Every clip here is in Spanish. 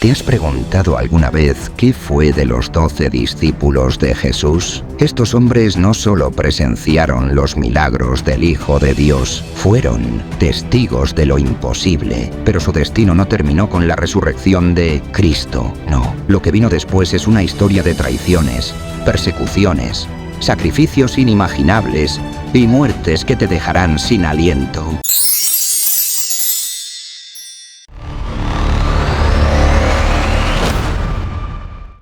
¿Te has preguntado alguna vez qué fue de los 12 discípulos de Jesús? Estos hombres no solo presenciaron los milagros del Hijo de Dios, fueron testigos de lo imposible, pero su destino no terminó con la resurrección de Cristo. No, lo que vino después es una historia de traiciones, persecuciones, sacrificios inimaginables y muertes que te dejarán sin aliento.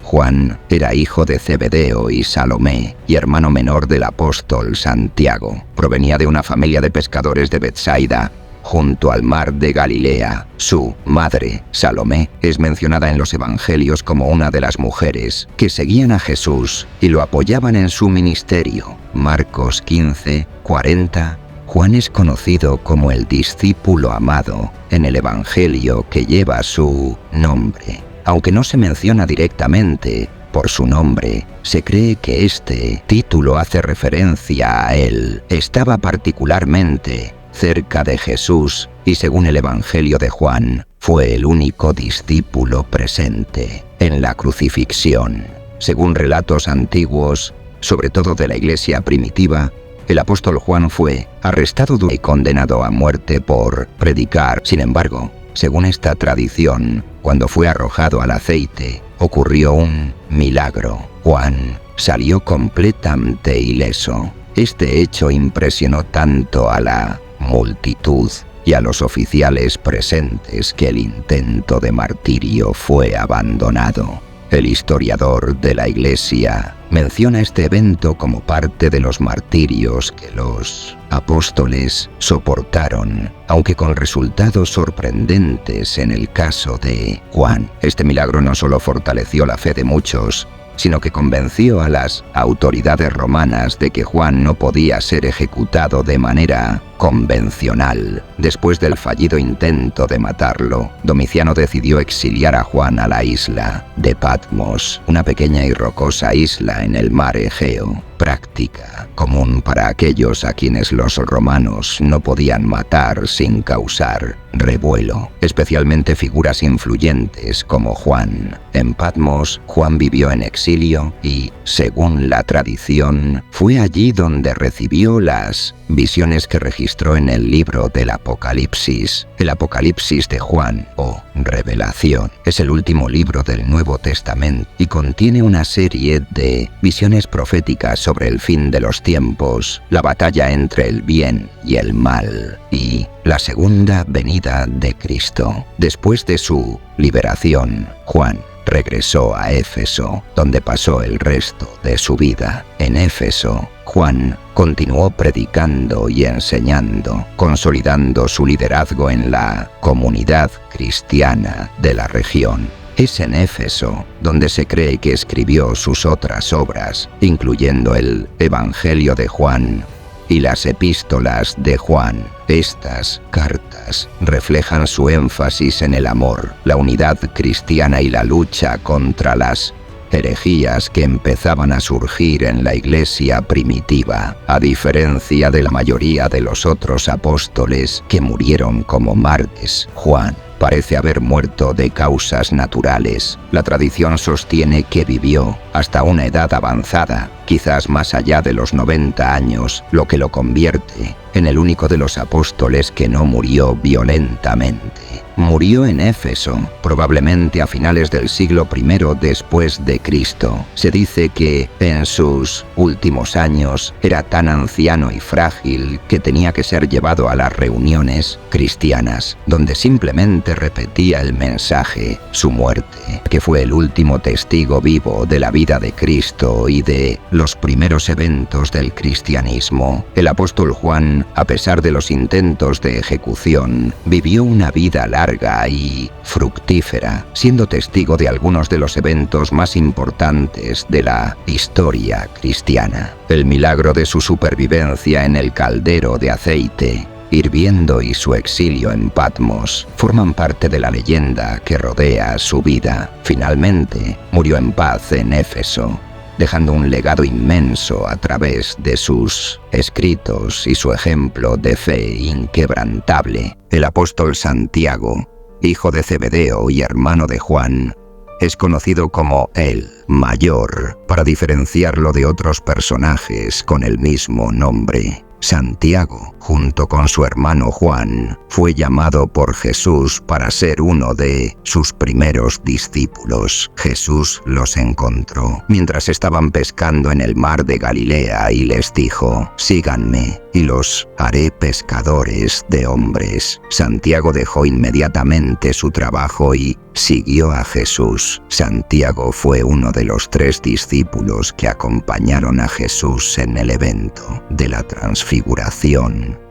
Juan era hijo de Zebedeo y Salomé y hermano menor del apóstol Santiago. Provenía de una familia de pescadores de Betsaida, junto al mar de Galilea. Su madre, Salomé, es mencionada en los evangelios como una de las mujeres que seguían a Jesús y lo apoyaban en su ministerio. Marcos 15:40. Juan es conocido como el discípulo amado en el evangelio que lleva su nombre. Aunque no se menciona directamente por su nombre, se cree que este título hace referencia a él. Estaba particularmente cerca de Jesús y, según el Evangelio de Juan, fue el único discípulo presente en la crucifixión. Según relatos antiguos, sobre todo de la iglesia primitiva, el apóstol Juan fue arrestado y condenado a muerte por predicar. Sin embargo, según esta tradición, cuando fue arrojado al aceite, ocurrió un milagro. Juan salió completamente ileso. Este hecho impresionó tanto a la multitud y a los oficiales presentes que el intento de martirio fue abandonado. El historiador de la Iglesia menciona este evento como parte de los martirios que los apóstoles soportaron, aunque con resultados sorprendentes en el caso de Juan. Este milagro no solo fortaleció la fe de muchos, sino que convenció a las autoridades romanas de que Juan no podía ser ejecutado de manera convencional. Después del fallido intento de matarlo, Domiciano decidió exiliar a Juan a la isla de Patmos, una pequeña y rocosa isla en el mar Egeo, práctica común para aquellos a quienes los romanos no podían matar sin causar revuelo, especialmente figuras influyentes como Juan. En Patmos, Juan vivió en exilio y, según la tradición, fue allí donde recibió las visiones que registró en el libro del Apocalipsis. El Apocalipsis de Juan, o Revelación, es el último libro del Nuevo Testamento y contiene una serie de visiones proféticas sobre el fin de los tiempos, la batalla entre el bien y el mal y la segunda venida de Cristo. Después de su liberación, Juan regresó a Éfeso, donde pasó el resto de su vida. En Éfeso, Juan continuó predicando y enseñando, consolidando su liderazgo en la comunidad cristiana de la región. Es en Éfeso donde se cree que escribió sus otras obras, incluyendo el Evangelio de Juan y las epístolas de Juan. Estas cartas reflejan su énfasis en el amor, la unidad cristiana y la lucha contra las herejías que empezaban a surgir en la iglesia primitiva. A diferencia de la mayoría de los otros apóstoles que murieron como mártires, Juan parece haber muerto de causas naturales. La tradición sostiene que vivió hasta una edad avanzada, quizás más allá de los 90 años, lo que lo convierte en el único de los apóstoles que no murió violentamente. Murió en Éfeso, probablemente a finales del siglo I después de Cristo. Se dice que en sus últimos años era tan anciano y frágil que tenía que ser llevado a las reuniones cristianas, donde simplemente repetía el mensaje, su muerte, que fue el último testigo vivo de la vida de Cristo y de los primeros eventos del cristianismo. El apóstol Juan, a pesar de los intentos de ejecución, vivió una vida larga y fructífera, siendo testigo de algunos de los eventos más importantes de la historia cristiana. El milagro de su supervivencia en el caldero de aceite hirviendo y su exilio en Patmos forman parte de la leyenda que rodea su vida. Finalmente, murió en paz en Éfeso, dejando un legado inmenso a través de sus escritos y su ejemplo de fe inquebrantable. El apóstol Santiago hijo de Zebedeo y hermano de Juan, es conocido como el mayor, para diferenciarlo de otros personajes con el mismo nombre. Santiago, junto con su hermano Juan, fue llamado por Jesús para ser uno de sus primeros discípulos. Jesús los encontró mientras estaban pescando en el mar de Galilea y les dijo: «Síganme, y los haré pescadores de hombres». Santiago dejó inmediatamente su trabajo y siguió a Jesús. Santiago fue uno de los 3 discípulos que acompañaron a Jesús en el evento de la transfiguración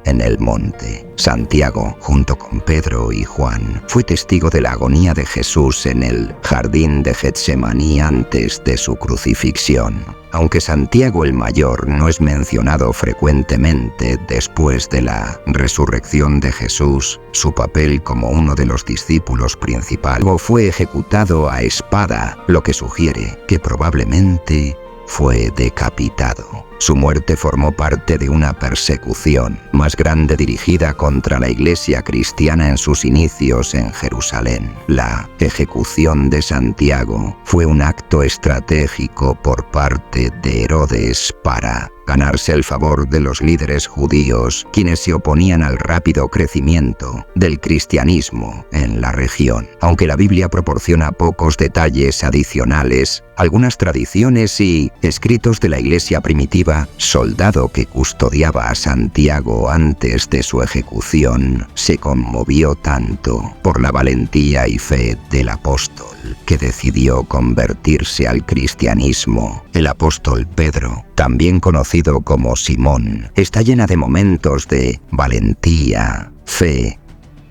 en el monte. Santiago, junto con Pedro y Juan, fue testigo de la agonía de Jesús en el jardín de Getsemaní antes de su crucifixión. Aunque Santiago el mayor no es mencionado frecuentemente después de la resurrección de Jesús, su papel como uno de los discípulos principales fue ejecutado a espada, lo que sugiere que probablemente fue decapitado. Su muerte formó parte de una persecución más grande dirigida contra la iglesia cristiana en sus inicios en Jerusalén. La ejecución de Santiago fue un acto estratégico por parte de Herodes para ganarse el favor de los líderes judíos, quienes se oponían al rápido crecimiento del cristianismo en la región. Aunque la Biblia proporciona pocos detalles adicionales, algunas tradiciones y escritos de la iglesia primitiva, soldado que custodiaba a Santiago antes de su ejecución, se conmovió tanto por la valentía y fe del apóstol que decidió convertirse al cristianismo. El apóstol Pedro, también conocido como Simón, está llena de momentos de valentía, fe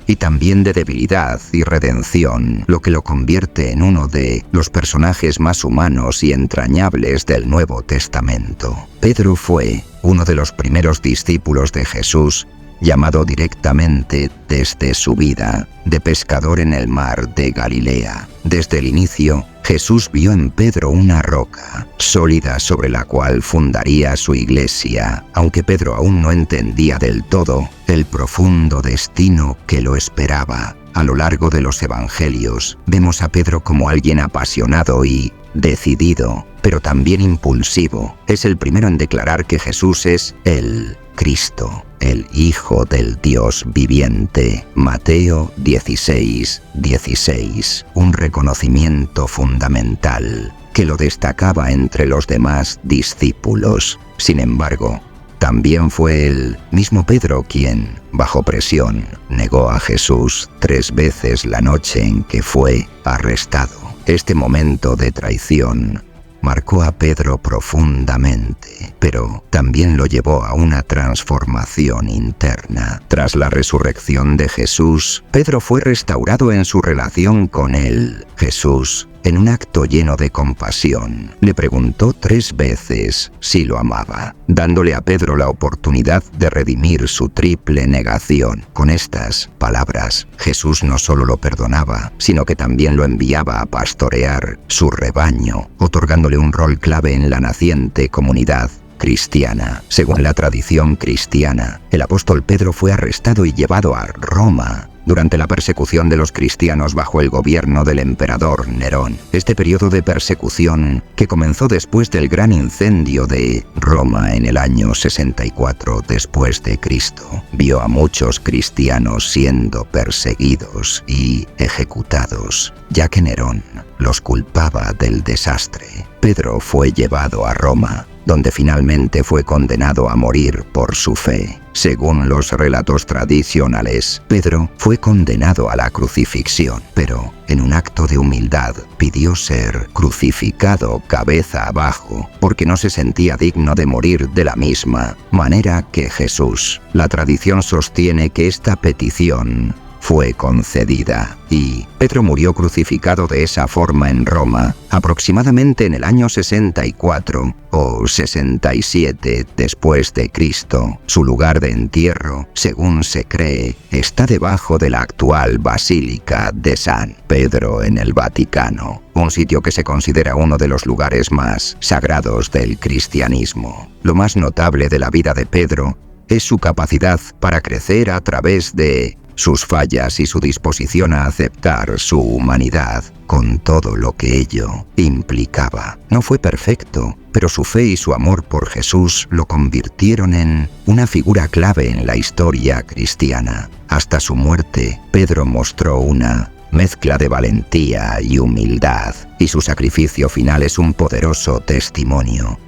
y también de debilidad y redención, lo que lo convierte en uno de los personajes más humanos y entrañables del Nuevo Testamento. Pedro fue uno de los primeros discípulos de Jesús, llamado directamente desde su vida de pescador en el mar de Galilea. Desde el inicio, Jesús vio en Pedro una roca sólida sobre la cual fundaría su iglesia, aunque Pedro aún no entendía del todo el profundo destino que lo esperaba. A lo largo de los evangelios, vemos a Pedro como alguien apasionado y decidido, pero también impulsivo. Es el primero en declarar que Jesús es el Cristo, el Hijo del Dios viviente. Mateo 16:16, un reconocimiento fundamental que lo destacaba entre los demás discípulos. Sin embargo, también fue el mismo Pedro quien, bajo presión, negó a Jesús 3 veces la noche en que fue arrestado. Este momento de traición marcó a Pedro profundamente, pero también lo llevó a una transformación interna. Tras la resurrección de Jesús, Pedro fue restaurado en su relación con él. Jesús, en un acto lleno de compasión, le preguntó 3 veces si lo amaba, dándole a Pedro la oportunidad de redimir su triple negación. Con estas palabras, Jesús no solo lo perdonaba, sino que también lo enviaba a pastorear su rebaño, otorgándole un rol clave en la naciente comunidad cristiana. Según la tradición cristiana, el apóstol Pedro fue arrestado y llevado a Roma durante la persecución de los cristianos bajo el gobierno del emperador Nerón. Este periodo de persecución, que comenzó después del gran incendio de Roma en el año 64 después de Cristo, vio a muchos cristianos siendo perseguidos y ejecutados, ya que Nerón los culpaba del desastre. Pedro fue llevado a Roma, donde finalmente fue condenado a morir por su fe. Según los relatos tradicionales, Pedro fue condenado a la crucifixión, pero en un acto de humildad pidió ser crucificado cabeza abajo, porque no se sentía digno de morir de la misma manera que Jesús. La tradición sostiene que esta petición fue concedida, y Pedro murió crucificado de esa forma en Roma, aproximadamente en el año 64 o 67 después de Cristo. Su lugar de entierro, según se cree, está debajo de la actual Basílica de San Pedro en el Vaticano, un sitio que se considera uno de los lugares más sagrados del cristianismo. Lo más notable de la vida de Pedro es su capacidad para crecer a través de sus fallas y su disposición a aceptar su humanidad, con todo lo que ello implicaba. No fue perfecto, pero su fe y su amor por Jesús lo convirtieron en una figura clave en la historia cristiana. Hasta su muerte, Pedro mostró una mezcla de valentía y humildad, y su sacrificio final es un poderoso testimonio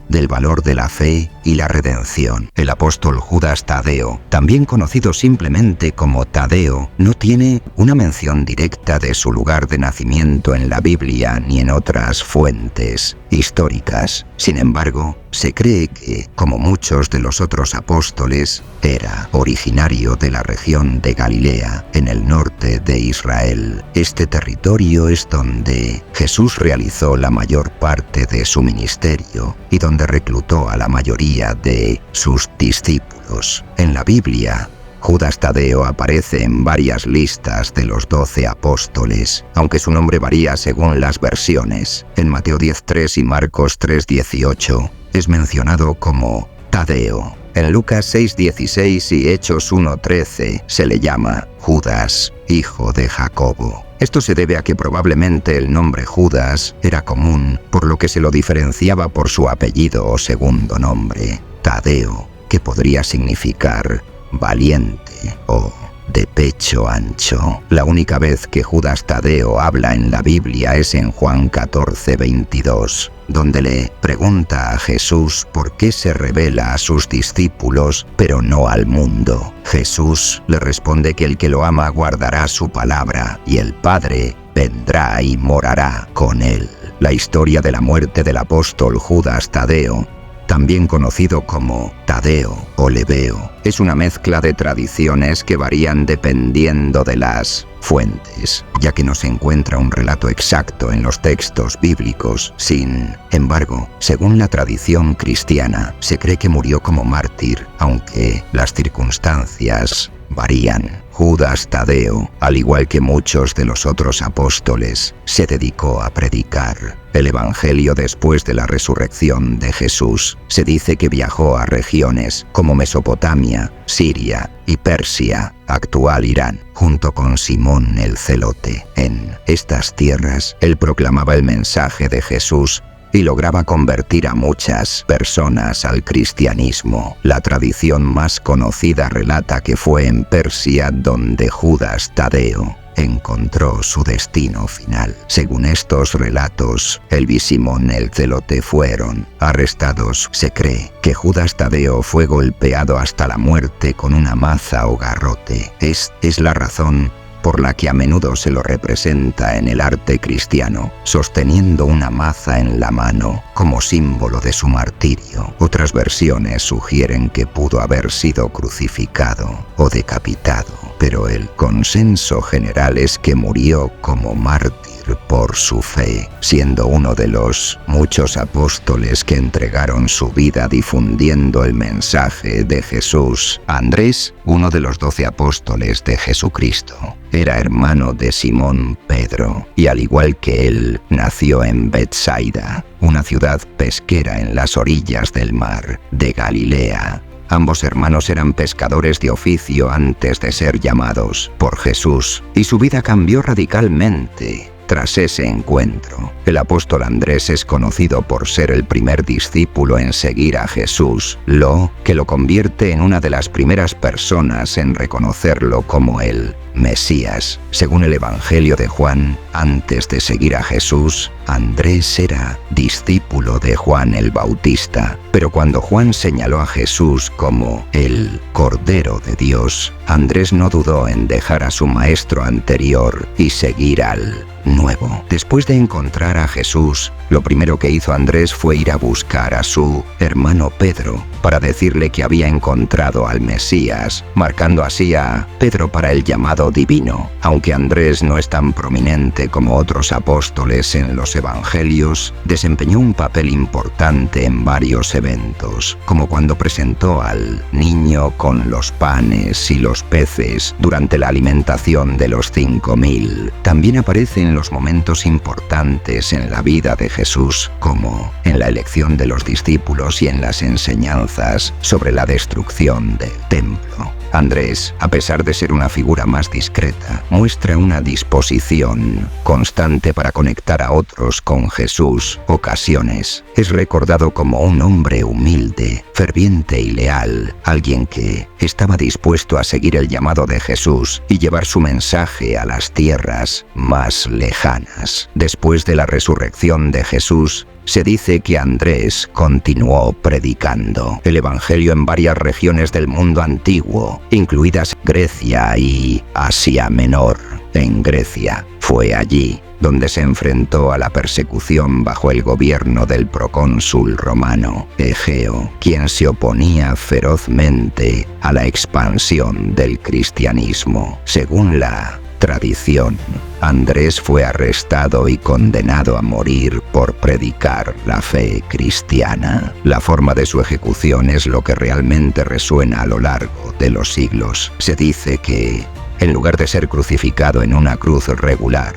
del valor de la fe y la redención. El apóstol Judas Tadeo, también conocido simplemente como Tadeo, no tiene una mención directa de su lugar de nacimiento en la Biblia ni en otras fuentes históricas. Sin embargo, se cree que, como muchos de los otros apóstoles, era originario de la región de Galilea, en el norte de Israel. Este territorio es donde Jesús realizó la mayor parte de su ministerio y donde reclutó a la mayoría de sus discípulos. En la Biblia, Judas Tadeo aparece en varias listas de los 12 apóstoles, aunque su nombre varía según las versiones. En Mateo 10:3 y Marcos 3:18 es mencionado como Tadeo. En Lucas 6:16 y Hechos 1:13 se le llama Judas, hijo de Jacobo. Esto se debe a que probablemente el nombre Judas era común, por lo que se lo diferenciaba por su apellido o segundo nombre, Tadeo, que podría significar valiente o de pecho ancho. La única vez que Judas Tadeo habla en la Biblia es en Juan 14:22, donde le pregunta a Jesús por qué se revela a sus discípulos, pero no al mundo. Jesús le responde que el que lo ama guardará su palabra, y el Padre vendrá y morará con él. La historia de la muerte del apóstol Judas Tadeo, también conocido como Tadeo o Lebeo, es una mezcla de tradiciones que varían dependiendo de las fuentes, ya que no se encuentra un relato exacto en los textos bíblicos. Sin embargo, según la tradición cristiana, se cree que murió como mártir, aunque las circunstancias varían. Judas Tadeo, al igual que muchos de los otros apóstoles, se dedicó a predicar el Evangelio después de la resurrección de Jesús. Se dice que viajó a regiones como Mesopotamia, Siria y Persia, actual Irán, junto con Simón el Celote. En estas tierras, él proclamaba el mensaje de Jesús y lograba convertir a muchas personas al cristianismo. La tradición más conocida relata que fue en Persia donde Judas Tadeo encontró su destino final. Según estos relatos, él y Simón el Celote fueron arrestados. Se cree que Judas Tadeo fue golpeado hasta la muerte con una maza o garrote. Es la razón por la que a menudo se lo representa en el arte cristiano, sosteniendo una maza en la mano como símbolo de su martirio. Otras versiones sugieren que pudo haber sido crucificado o decapitado, pero el consenso general es que murió como mártir por su fe, siendo uno de los muchos apóstoles que entregaron su vida difundiendo el mensaje de Jesús. Andrés, uno de los 12 apóstoles de Jesucristo, era hermano de Simón Pedro, y al igual que él, nació en Betsaida, una ciudad pesquera en las orillas del mar de Galilea. Ambos hermanos eran pescadores de oficio antes de ser llamados por Jesús, y su vida cambió radicalmente tras ese encuentro. El apóstol Andrés es conocido por ser el primer discípulo en seguir a Jesús, lo que lo convierte en una de las primeras personas en reconocerlo como el Mesías. Según el Evangelio de Juan, antes de seguir a Jesús, Andrés era discípulo de Juan el Bautista, pero cuando Juan señaló a Jesús como el Cordero de Dios, Andrés no dudó en dejar a su maestro anterior y seguir al nuevo. Después de encontrar a Jesús, lo primero que hizo Andrés fue ir a buscar a su hermano Pedro para decirle que había encontrado al Mesías, marcando así a Pedro para el llamado divino. Aunque Andrés no es tan prominente como otros apóstoles en los evangelios, desempeñó un papel importante en varios eventos, como cuando presentó al niño con los panes y los peces durante la alimentación de los 5.000. También aparece en los momentos importantes en la vida de Jesús, como en la elección de los discípulos y en las enseñanzas sobre la destrucción del templo. Andrés, a pesar de ser una figura más discreta, muestra una disposición constante para conectar a otros con Jesús. Ocasiones es recordado como un hombre humilde, ferviente y leal, alguien que estaba dispuesto a seguir el llamado de Jesús y llevar su mensaje a las tierras más lejanas. Después de la resurrección de Jesús, se dice que Andrés continuó predicando el Evangelio en varias regiones del mundo antiguo, incluidas Grecia y Asia Menor. En Grecia, fue allí donde se enfrentó a la persecución bajo el gobierno del procónsul romano Egeo, quien se oponía ferozmente a la expansión del cristianismo. Según la tradición, Andrés fue arrestado y condenado a morir por predicar la fe cristiana. La forma de su ejecución es lo que realmente resuena a lo largo de los siglos. Se dice que, en lugar de ser crucificado en una cruz regular,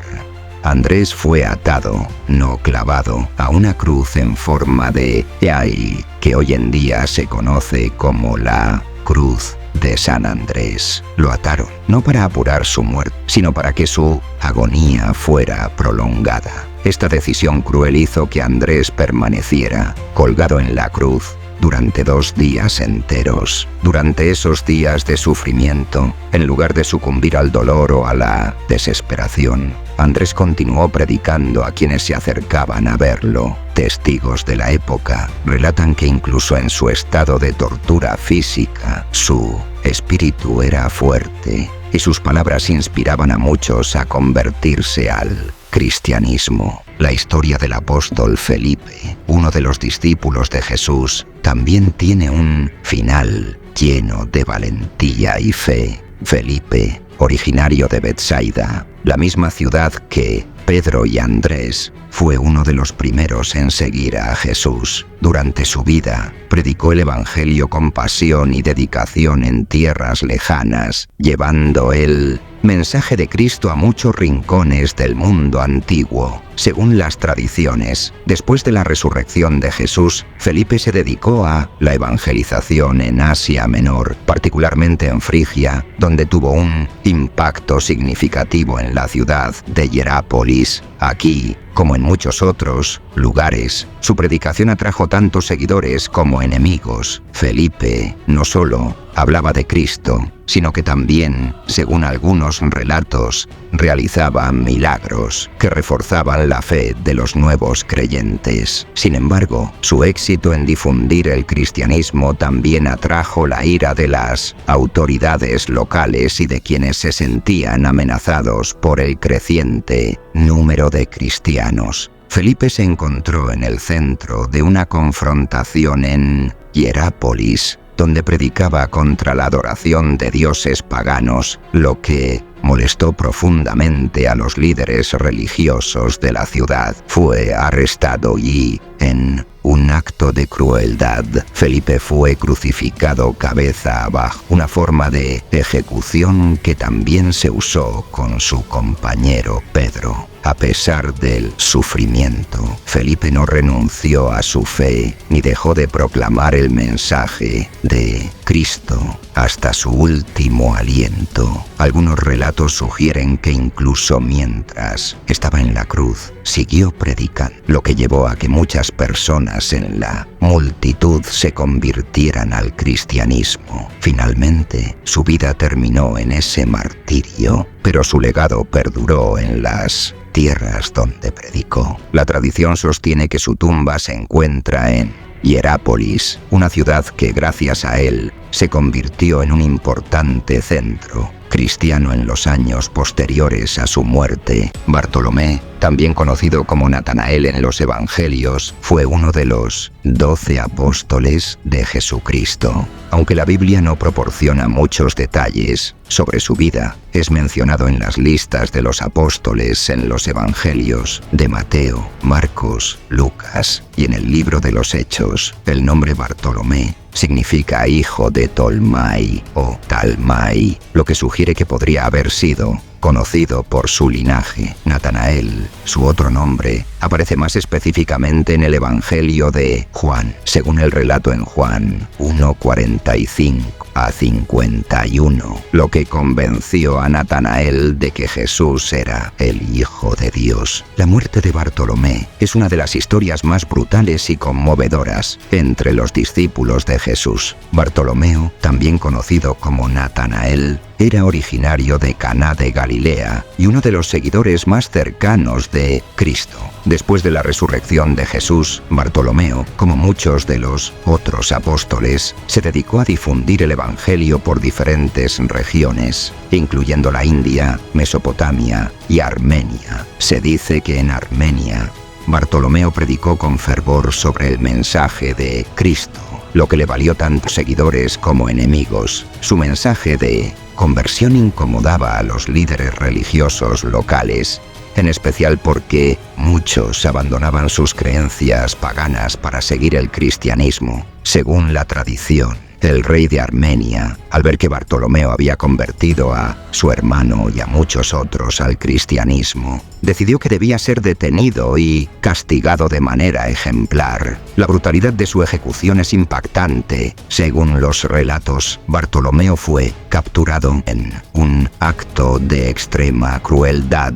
Andrés fue atado, no clavado, a una cruz en forma de Y, que hoy en día se conoce como la Cruz de San Andrés. Lo ataron, no para apurar su muerte, sino para que su agonía fuera prolongada. Esta decisión cruel hizo que Andrés permaneciera colgado en la cruz durante 2 días enteros. Durante esos días de sufrimiento, en lugar de sucumbir al dolor o a la desesperación, Andrés continuó predicando a quienes se acercaban a verlo. Testigos de la época relatan que incluso en su estado de tortura física, su espíritu era fuerte y sus palabras inspiraban a muchos a convertirse al cristianismo. La historia del apóstol Felipe, uno de los discípulos de Jesús, también tiene un final lleno de valentía y fe. Felipe, originario de Betsaida, la misma ciudad que Pedro y Andrés, fue uno de los primeros en seguir a Jesús. Durante su vida, predicó el Evangelio con pasión y dedicación en tierras lejanas, llevando el mensaje de Cristo a muchos rincones del mundo antiguo. Según las tradiciones, después de la resurrección de Jesús, Felipe se dedicó a la evangelización en Asia Menor, particularmente en Frigia, donde tuvo un impacto significativo en la ciudad de Hierápolis. Aquí, como en muchos otros lugares, su predicación atrajo tanto seguidores como enemigos. Felipe no solo hablaba de Cristo, sino que también, según algunos relatos, realizaba milagros que reforzaban la fe de los nuevos creyentes. Sin embargo, su éxito en difundir el cristianismo también atrajo la ira de las autoridades locales y de quienes se sentían amenazados por el creciente número de cristianos. Felipe se encontró en el centro de una confrontación en Hierápolis, donde predicaba contra la adoración de dioses paganos, lo que molestó profundamente a los líderes religiosos de la ciudad. Fue arrestado y, en un acto de crueldad, Felipe fue crucificado cabeza abajo, una forma de ejecución que también se usó con su compañero Pedro. A pesar del sufrimiento, Felipe no renunció a su fe ni dejó de proclamar el mensaje de Cristo hasta su último aliento. Algunos relatos sugieren que incluso mientras estaba en la cruz, siguió predicando, lo que llevó a que muchas personas en la multitud se convirtieran al cristianismo. Finalmente, su vida terminó en ese martirio, pero su legado perduró en las tierras donde predicó. La tradición sostiene que su tumba se encuentra en Hierápolis, una ciudad que gracias a él se convirtió en un importante centro cristiano en los años posteriores a su muerte. Bartolomé, también conocido como Natanael en los Evangelios, fue uno de los 12 apóstoles de Jesucristo. Aunque la Biblia no proporciona muchos detalles sobre su vida, es mencionado en las listas de los apóstoles en los Evangelios de Mateo, Marcos, Lucas y en el libro de los Hechos. El nombre Bartolomé significa hijo de Tolmai o Talmai, lo que sugiere que podría haber sido conocido por su linaje. Natanael, su otro nombre, aparece más específicamente en el Evangelio de Juan, según el relato en Juan 1:45 a 51, lo que convenció a Natanael de que Jesús era el Hijo de Dios. La muerte de Bartolomé es una de las historias más brutales y conmovedoras entre los discípulos de Jesús. Bartolomeo, también conocido como Natanael, era originario de Caná de Galilea y uno de los seguidores más cercanos de Cristo. Después de la resurrección de Jesús, Bartolomeo, como muchos de los otros apóstoles, se dedicó a difundir el Evangelio por diferentes regiones, incluyendo la India, Mesopotamia y Armenia. Se dice que en Armenia, Bartolomeo predicó con fervor sobre el mensaje de Cristo, lo que le valió tanto seguidores como enemigos. Su mensaje de conversión incomodaba a los líderes religiosos locales, en especial porque muchos abandonaban sus creencias paganas para seguir el cristianismo. Según la tradición, el rey de Armenia, al ver que Bartolomeo había convertido a su hermano y a muchos otros al cristianismo, decidió que debía ser detenido y castigado de manera ejemplar. La brutalidad de su ejecución es impactante. Según los relatos, Bartolomeo fue capturado en un acto de extrema crueldad.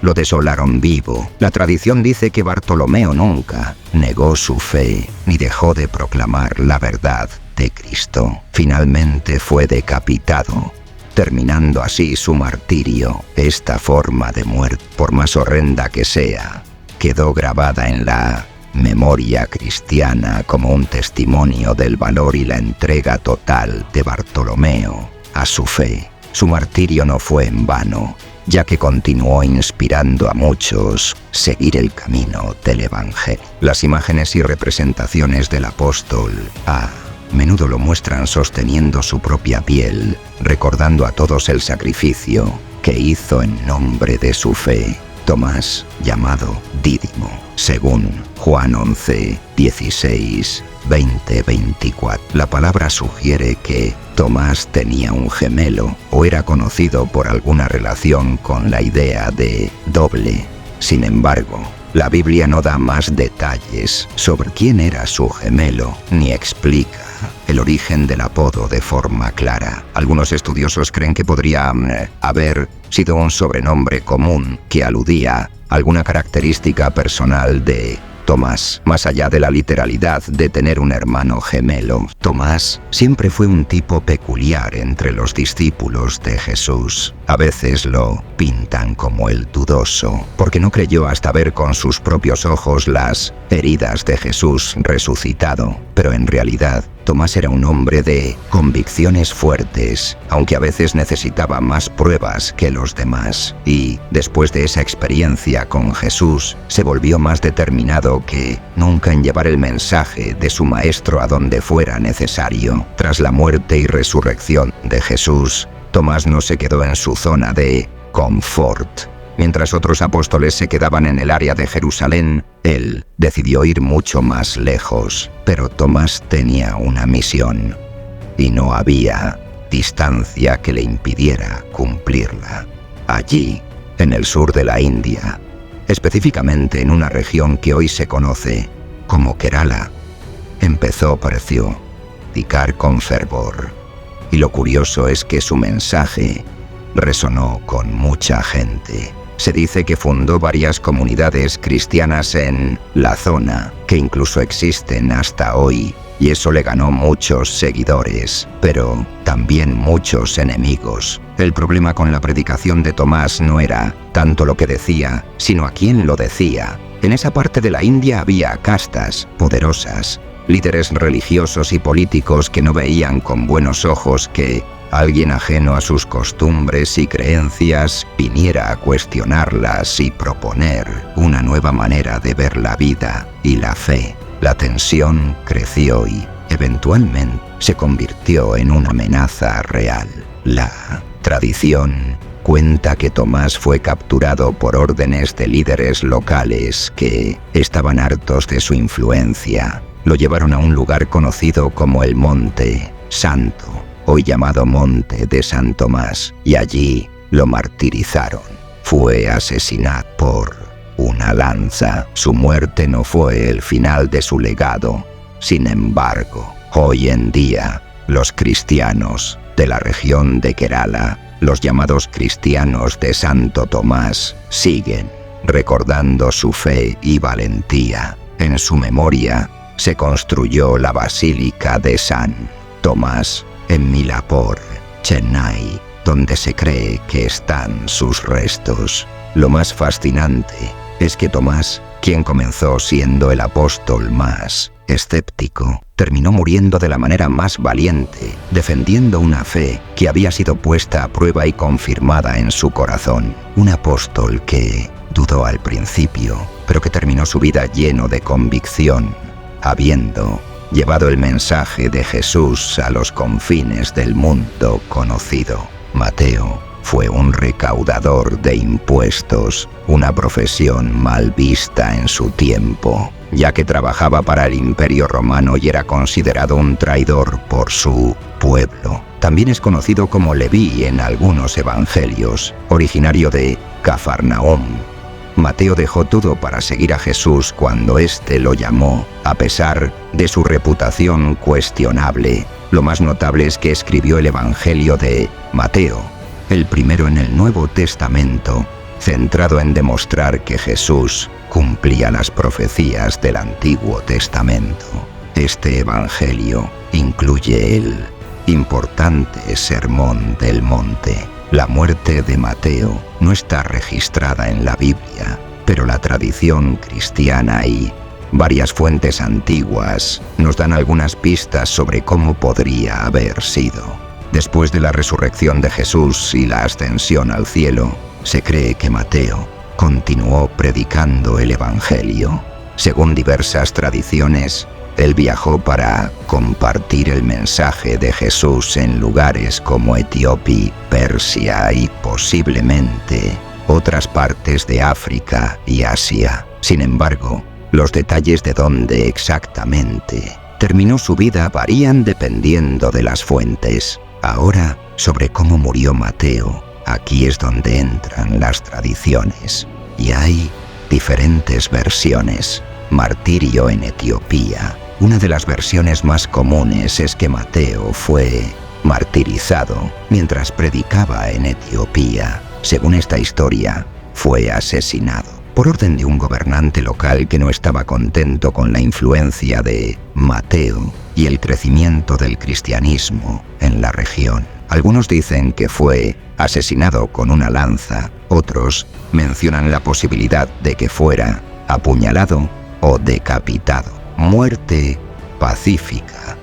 Lo desolaron vivo. La tradición dice que Bartolomeo nunca negó su fe ni dejó de proclamar la verdad de Cristo. Finalmente fue decapitado, terminando así su martirio. Esta forma de muerte, por más horrenda que sea, quedó grabada en la memoria cristiana como un testimonio del valor y la entrega total de Bartolomeo a su fe. Su martirio no fue en vano, ya que continuó inspirando a muchos seguir el camino del Evangelio. Las imágenes y representaciones del apóstol a menudo lo muestran sosteniendo su propia piel, recordando a todos el sacrificio que hizo en nombre de su fe. Tomás, llamado Dídimo, según Juan 11, 16, 20, 24. La palabra sugiere que Tomás tenía un gemelo o era conocido por alguna relación con la idea de doble. Sin embargo, la Biblia no da más detalles sobre quién era su gemelo, ni explica el origen del apodo de forma clara. Algunos estudiosos creen que podría haber sido un sobrenombre común que aludía a alguna característica personal de Tomás, más allá de la literalidad de tener un hermano gemelo. Tomás siempre fue un tipo peculiar entre los discípulos de Jesús. A veces lo pintan como el dudoso, porque no creyó hasta ver con sus propios ojos las heridas de Jesús resucitado. Pero en realidad, Tomás era un hombre de convicciones fuertes, aunque a veces necesitaba más pruebas que los demás. Y, después de esa experiencia con Jesús, se volvió más determinado que nunca en llevar el mensaje de su maestro a donde fuera necesario. Tras la muerte y resurrección de Jesús, Tomás no se quedó en su zona de confort. Mientras otros apóstoles se quedaban en el área de Jerusalén, él decidió ir mucho más lejos. Pero Tomás tenía una misión, y no había distancia que le impidiera cumplirla. Allí, en el sur de la India, específicamente en una región que hoy se conoce como Kerala, empezó a predicar con fervor. Y lo curioso es que su mensaje resonó con mucha gente. Se dice que fundó varias comunidades cristianas en la zona, que incluso existen hasta hoy, y eso le ganó muchos seguidores, pero también muchos enemigos. El problema con la predicación de Tomás no era tanto lo que decía, sino a quién lo decía. En esa parte de la India había castas poderosas, líderes religiosos y políticos que no veían con buenos ojos que alguien ajeno a sus costumbres y creencias viniera a cuestionarlas y proponer una nueva manera de ver la vida y la fe. La tensión creció y, eventualmente, se convirtió en una amenaza real. La tradición cuenta que Tomás fue capturado por órdenes de líderes locales que estaban hartos de su influencia. Lo llevaron a un lugar conocido como el Monte Santo, hoy llamado Monte de San Tomás, y allí lo martirizaron. Fue asesinado por una lanza. Su muerte no fue el final de su legado. Sin embargo, hoy en día, los cristianos de la región de Kerala, los llamados cristianos de Santo Tomás, siguen recordando su fe y valentía. En su memoria se construyó la Basílica de San Tomás en Milapur, Chennai, donde se cree que están sus restos. Lo más fascinante es que Tomás, quien comenzó siendo el apóstol más escéptico, terminó muriendo de la manera más valiente, defendiendo una fe que había sido puesta a prueba y confirmada en su corazón. Un apóstol que dudó al principio, pero que terminó su vida lleno de convicción, habiendo llevado el mensaje de Jesús a los confines del mundo conocido. Mateo fue un recaudador de impuestos, una profesión mal vista en su tiempo, ya que trabajaba para el Imperio Romano y era considerado un traidor por su pueblo. También es conocido como Leví en algunos evangelios, originario de Cafarnaúm. Mateo dejó todo para seguir a Jesús cuando éste lo llamó, a pesar de su reputación cuestionable. Lo más notable es que escribió el Evangelio de Mateo, el primero en el Nuevo Testamento, centrado en demostrar que Jesús cumplía las profecías del Antiguo Testamento. Este Evangelio incluye el importante Sermón del Monte. La muerte de Mateo no está registrada en la Biblia, pero la tradición cristiana y varias fuentes antiguas nos dan algunas pistas sobre cómo podría haber sido. Después de la resurrección de Jesús y la ascensión al cielo, se cree que Mateo continuó predicando el Evangelio. Según diversas tradiciones, él viajó para compartir el mensaje de Jesús en lugares como Etiopía, Persia y posiblemente otras partes de África y Asia. Sin embargo, los detalles de dónde exactamente terminó su vida varían dependiendo de las fuentes. Ahora, sobre cómo murió Mateo, aquí es donde entran las tradiciones, y hay diferentes versiones. Martirio en Etiopía. Una de las versiones más comunes es que Mateo fue martirizado mientras predicaba en Etiopía. Según esta historia, fue asesinado por orden de un gobernante local que no estaba contento con la influencia de Mateo y el crecimiento del cristianismo en la región. Algunos dicen que fue asesinado con una lanza, otros mencionan la posibilidad de que fuera apuñalado o decapitado. Muerte pacífica.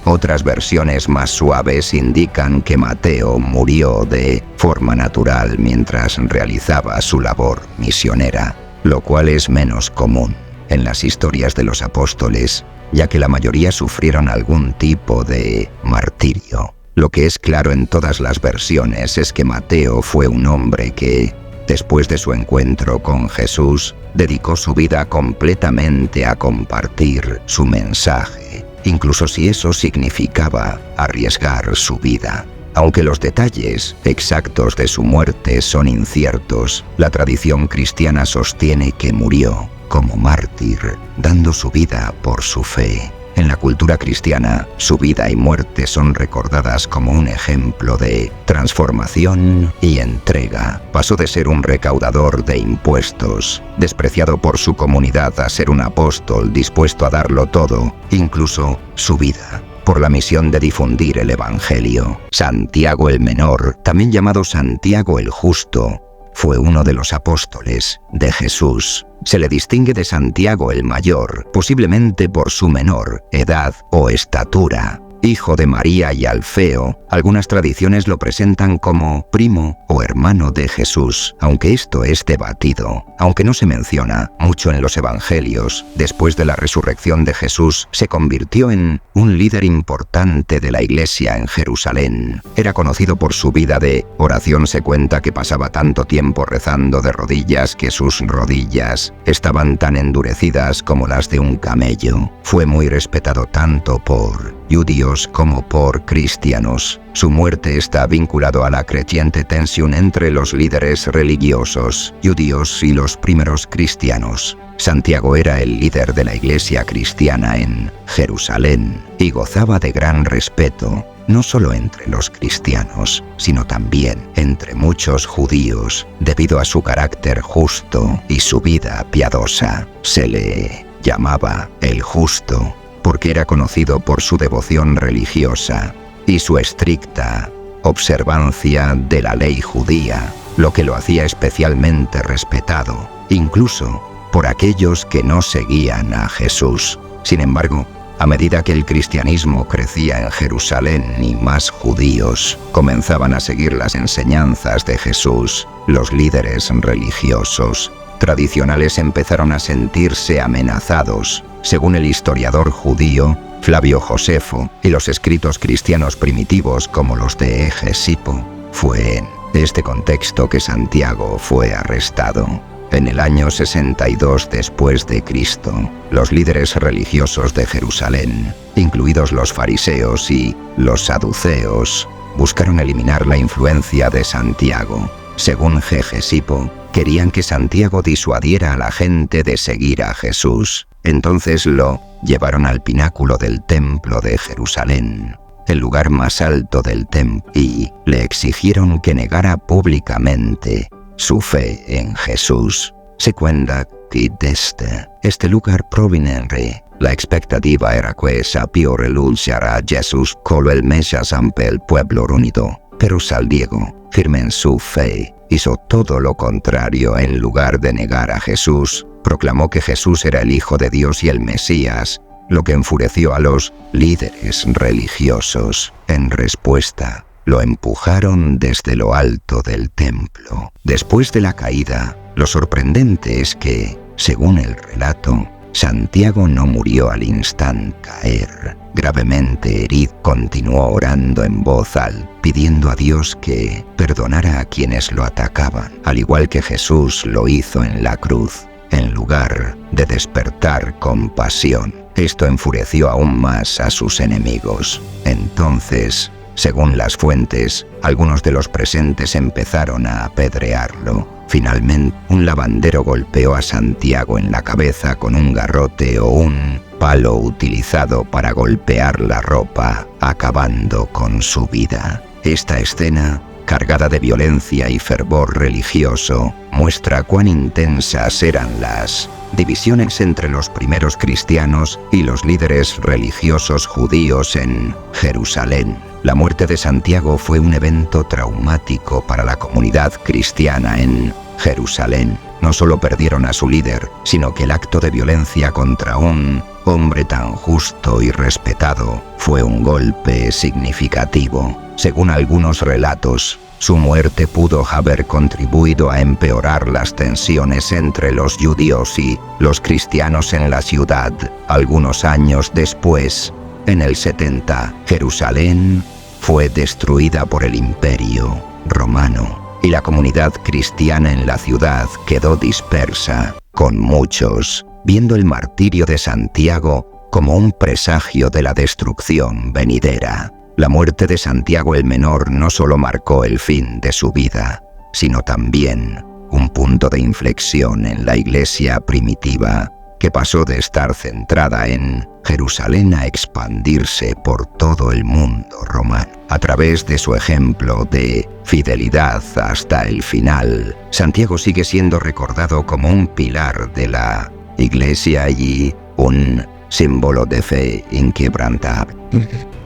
Otras versiones más suaves indican que Mateo murió de forma natural mientras realizaba su labor misionera, lo cual es menos común en las historias de los apóstoles, ya que la mayoría sufrieron algún tipo de martirio. Lo que es claro en todas las versiones es que Mateo fue un hombre que, después de su encuentro con Jesús, dedicó su vida completamente a compartir su mensaje, incluso si eso significaba arriesgar su vida. Aunque los detalles exactos de su muerte son inciertos, la tradición cristiana sostiene que murió como mártir, dando su vida por su fe. En la cultura cristiana, su vida y muerte son recordadas como un ejemplo de transformación y entrega. Pasó de ser un recaudador de impuestos, despreciado por su comunidad, a ser un apóstol dispuesto a darlo todo, incluso su vida, por la misión de difundir el Evangelio. Santiago el Menor, también llamado Santiago el Justo, fue uno de los apóstoles de Jesús. Se le distingue de Santiago el Mayor, posiblemente por su menor edad o estatura. Hijo de María y Alfeo, algunas tradiciones lo presentan como primo o hermano de Jesús, aunque esto es debatido. Aunque no se menciona mucho en los evangelios, después de la resurrección de Jesús se convirtió en un líder importante de la iglesia en Jerusalén. Era conocido por su vida de oración. Se cuenta que pasaba tanto tiempo rezando de rodillas que sus rodillas estaban tan endurecidas como las de un camello. Fue muy respetado tanto por judíos como por cristianos. Su muerte está vinculado a la creciente tensión entre los líderes religiosos judíos y los primeros cristianos. Santiago era el líder de la iglesia cristiana en Jerusalén y gozaba de gran respeto, no solo entre los cristianos, sino también entre muchos judíos, debido a su carácter justo y su vida piadosa. Se le llamaba el Justo, porque era conocido por su devoción religiosa y su estricta observancia de la ley judía, lo que lo hacía especialmente respetado, incluso por aquellos que no seguían a Jesús. Sin embargo, a medida que el cristianismo crecía en Jerusalén y más judíos comenzaban a seguir las enseñanzas de Jesús, los líderes religiosos tradicionales empezaron a sentirse amenazados. Según el historiador judío Flavio Josefo y los escritos cristianos primitivos como los de Hesipo, fue en este contexto que Santiago fue arrestado. En el año 62 después de Cristo, los líderes religiosos de Jerusalén, incluidos los fariseos y los saduceos, buscaron eliminar la influencia de Santiago. Según Hesipo, querían que Santiago disuadiera a la gente de seguir a Jesús. Entonces lo llevaron al pináculo del templo de Jerusalén, el lugar más alto del templo, y le exigieron que negara públicamente su fe en Jesús. Se cuenta que desde este lugar proveniente, la expectativa era que sapio renunciara a Jesús como el Mesías ante el pueblo reunido. Pero Santiago, firme en su fe, hizo todo lo contrario. En lugar de negar a Jesús, proclamó que Jesús era el Hijo de Dios y el Mesías, lo que enfureció a los líderes religiosos. En respuesta, lo empujaron desde lo alto del templo. Después de la caída, lo sorprendente es que, según el relato, Santiago no murió al instante caer. Gravemente herido, continuó orando en voz alta, pidiendo a Dios que perdonara a quienes lo atacaban, al igual que Jesús lo hizo en la cruz, en lugar de despertar compasión. Esto enfureció aún más a sus enemigos. Entonces, según las fuentes, algunos de los presentes empezaron a apedrearlo. Finalmente, un lavandero golpeó a Santiago en la cabeza con un garrote o un palo utilizado para golpear la ropa, acabando con su vida. Esta escena, cargada de violencia y fervor religioso, muestra cuán intensas eran las divisiones entre los primeros cristianos y los líderes religiosos judíos en Jerusalén. La muerte de Santiago fue un evento traumático para la comunidad cristiana en Jerusalén. No solo perdieron a su líder, sino que el acto de violencia contra un hombre tan justo y respetado fue un golpe significativo. Según algunos relatos, su muerte pudo haber contribuido a empeorar las tensiones entre los judíos y los cristianos en la ciudad. Algunos años después, en el 70, Jerusalén fue destruida por el Imperio Romano y la comunidad cristiana en la ciudad quedó dispersa, con muchos viendo el martirio de Santiago como un presagio de la destrucción venidera. La muerte de Santiago el Menor no solo marcó el fin de su vida, sino también un punto de inflexión en la iglesia primitiva, que pasó de estar centrada en Jerusalén a expandirse por todo el mundo romano. A través de su ejemplo de fidelidad hasta el final, Santiago sigue siendo recordado como un pilar de la iglesia y un símbolo de fe inquebrantable.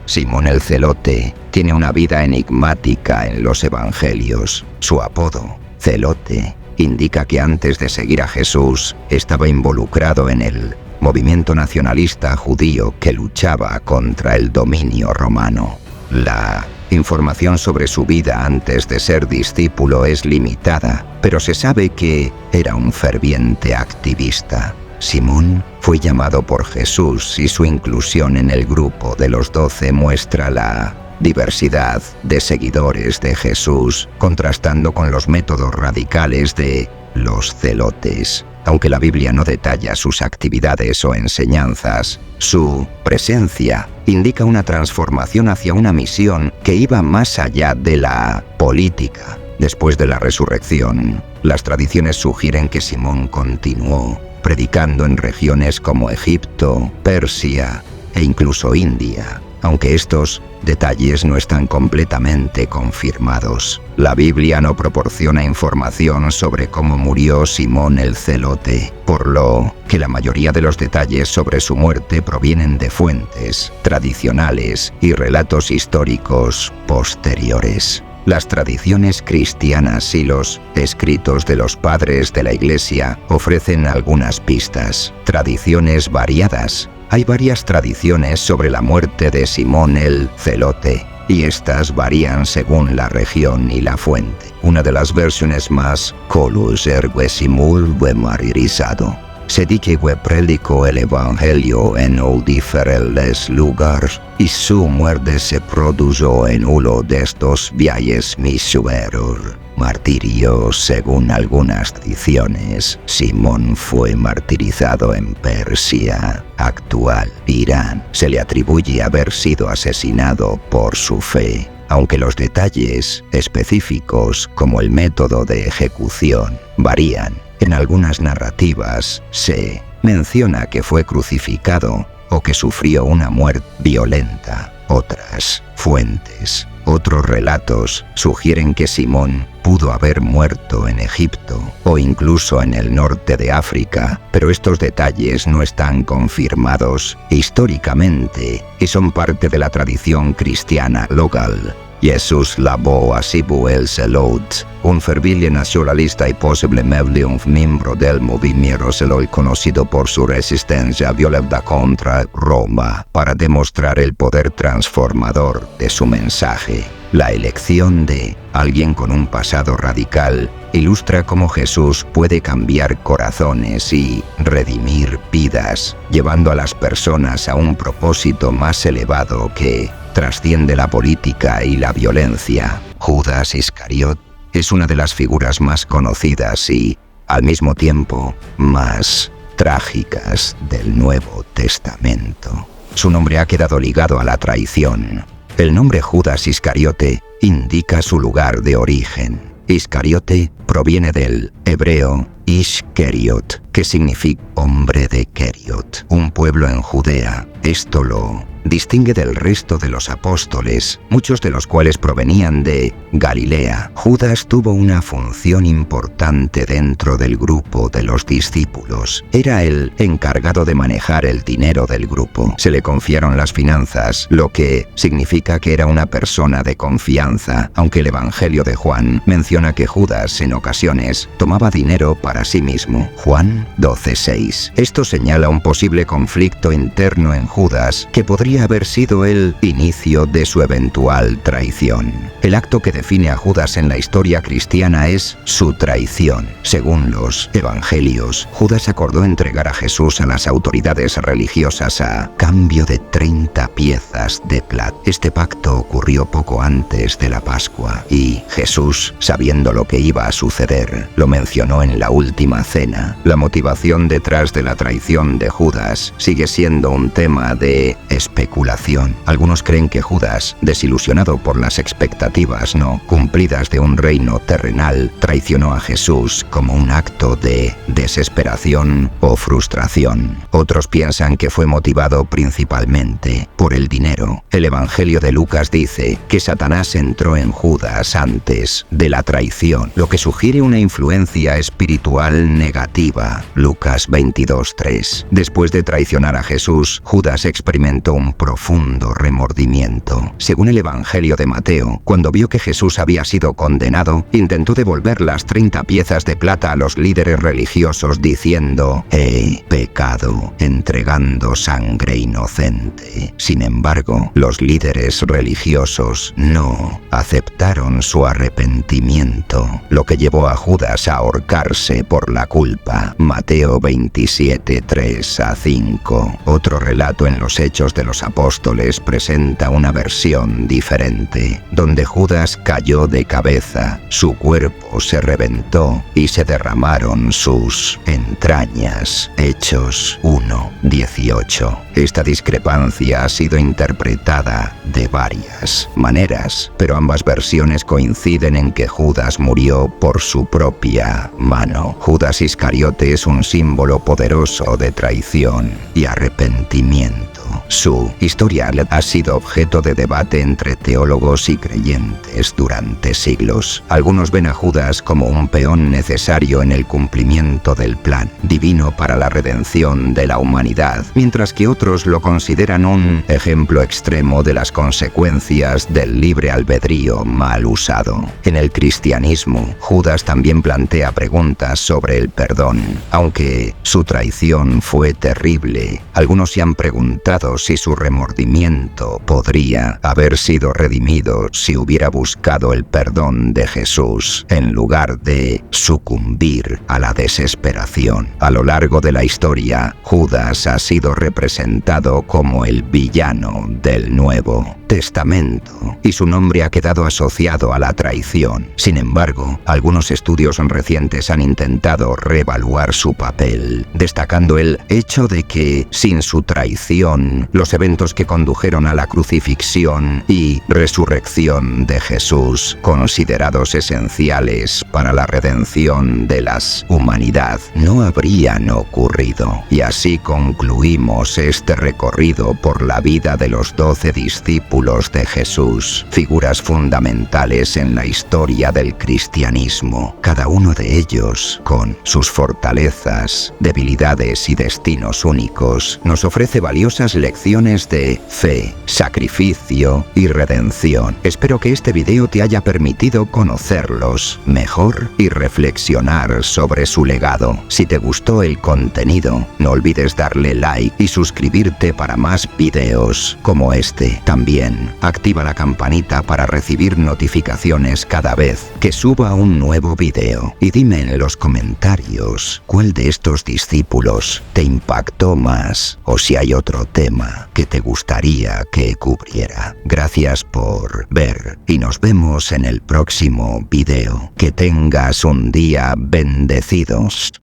Simón el Celote tiene una vida enigmática en los evangelios. Su apodo, Celote, indica que antes de seguir a Jesús estaba involucrado en el movimiento nacionalista judío que luchaba contra el dominio romano. La información sobre su vida antes de ser discípulo es limitada, pero se sabe que era un ferviente activista. Simón fue llamado por Jesús y su inclusión en el grupo de los 12 muestra la diversidad de seguidores de Jesús, contrastando con los métodos radicales de los celotes. Aunque la Biblia no detalla sus actividades o enseñanzas, su presencia indica una transformación hacia una misión que iba más allá de la política. Después de la resurrección, las tradiciones sugieren que Simón continuó predicando en regiones como Egipto, Persia e incluso India, aunque estos detalles no están completamente confirmados. La Biblia no proporciona información sobre cómo murió Simón el Celote, por lo que la mayoría de los detalles sobre su muerte provienen de fuentes tradicionales y relatos históricos posteriores. Las tradiciones cristianas y los escritos de los padres de la Iglesia ofrecen algunas pistas. Tradiciones variadas. Hay varias tradiciones sobre la muerte de Simón el Celote, y estas varían según la región y la fuente. Una de las versiones más colus ergue Simul fue martirizado. Se dice que predicó el Evangelio en diferentes lugares y su muerte se produjo en uno de estos viajes misioneros. Martirio, según algunas tradiciones, Simón fue martirizado en Persia, actual Irán. Se le atribuye haber sido asesinado por su fe, aunque los detalles específicos, como el método de ejecución, varían. En algunas narrativas se menciona que fue crucificado o que sufrió una muerte violenta. Otras fuentes, otros relatos sugieren que Simón pudo haber muerto en Egipto o incluso en el norte de África, pero estos detalles no están confirmados históricamente y son parte de la tradición cristiana local. Jesús lavó a Simón el Celote, un ferviente nacionalista y posiblemente un miembro del movimiento Celote conocido por su resistencia violenta contra Roma, para demostrar el poder transformador de su mensaje. La elección de alguien con un pasado radical ilustra cómo Jesús puede cambiar corazones y redimir vidas, llevando a las personas a un propósito más elevado que trasciende la política y la violencia. Judas Iscariot es una de las figuras más conocidas y, al mismo tiempo, más trágicas del Nuevo Testamento. Su nombre ha quedado ligado a la traición. El nombre Judas Iscariote indica su lugar de origen. Iscariote proviene del hebreo Ish-Keriot, que significa hombre de Keriot, un pueblo en Judea. Esto lo distingue del resto de los apóstoles, muchos de los cuales provenían de Galilea. Judas tuvo una función importante dentro del grupo de los discípulos. Era el encargado de manejar el dinero del grupo. Se le confiaron las finanzas, lo que significa que era una persona de confianza, aunque el Evangelio de Juan menciona que Judas en ocasiones tomaba dinero para sí mismo. Juan 12:6. Esto señala un posible conflicto interno en Judas que podría haber sido el inicio de su eventual traición. El acto que define a Judas en la historia cristiana es su traición. Según los evangelios, Judas acordó entregar a Jesús a las autoridades religiosas a cambio de 30 piezas de plata. Este pacto ocurrió poco antes de la Pascua y Jesús, sabiendo lo que iba a suceder, lo mencionó en la última cena. La motivación detrás de la traición de Judas sigue siendo un tema de especulación. Algunos creen que Judas, desilusionado por las expectativas no cumplidas de un reino terrenal, traicionó a Jesús como un acto de desesperación o frustración. Otros piensan que fue motivado principalmente por el dinero. El Evangelio de Lucas dice que Satanás entró en Judas antes de la traición, lo que sugiere una influencia espiritual negativa. Lucas 22:3. Después de traicionar a Jesús, Judas experimentó un profundo remordimiento. Según el Evangelio de Mateo, cuando vio que Jesús había sido condenado, intentó devolver las 30 piezas de plata a los líderes religiosos diciendo: «He pecado, entregando sangre inocente». Sin embargo, los líderes religiosos no aceptaron su arrepentimiento, lo que llevó a Judas a ahorcarse por la culpa. Mateo 27, 3-5. Otro relato en los Hechos de los Apóstoles presenta una versión diferente, donde Judas cayó de cabeza, su cuerpo se reventó y se derramaron sus entrañas. Hechos 1:18. Esta discrepancia ha sido interpretada de varias maneras, pero ambas versiones coinciden en que Judas murió por su propia mano. Judas Iscariote es un símbolo poderoso de traición y arrepentimiento. Su historia ha sido objeto de debate entre teólogos y creyentes durante siglos. Algunos ven a Judas como un peón necesario en el cumplimiento del plan divino para la redención de la humanidad, mientras que otros lo consideran un ejemplo extremo de las consecuencias del libre albedrío mal usado. En el cristianismo, Judas también plantea preguntas sobre el perdón. Aunque su traición fue terrible, algunos se han preguntado si su remordimiento podría haber sido redimido si hubiera buscado el perdón de Jesús en lugar de sucumbir a la desesperación. A lo largo de la historia, Judas ha sido representado como el villano del Nuevo Testamento y su nombre ha quedado asociado a la traición. Sin embargo, algunos estudios recientes han intentado reevaluar su papel, destacando el hecho de que sin su traición, los eventos que condujeron a la crucifixión y resurrección de Jesús, considerados esenciales para la redención de la humanidad, no habrían ocurrido. Y así concluimos este recorrido por la vida de los 12 discípulos de Jesús, figuras fundamentales en la historia del cristianismo, cada uno de ellos, con sus fortalezas, debilidades y destinos únicos, nos ofrece valiosas lecciones de fe, sacrificio y redención. Espero que este video te haya permitido conocerlos mejor y reflexionar sobre su legado. Si te gustó el contenido, no olvides darle like y suscribirte para más videos como este. También activa la campanita para recibir notificaciones cada vez que suba un nuevo video. Y dime en los comentarios cuál de estos discípulos te impactó más o si hay otro tema que te gustaría que cubriera. Gracias por ver y nos vemos en el próximo video. Que tengas un día bendecidos.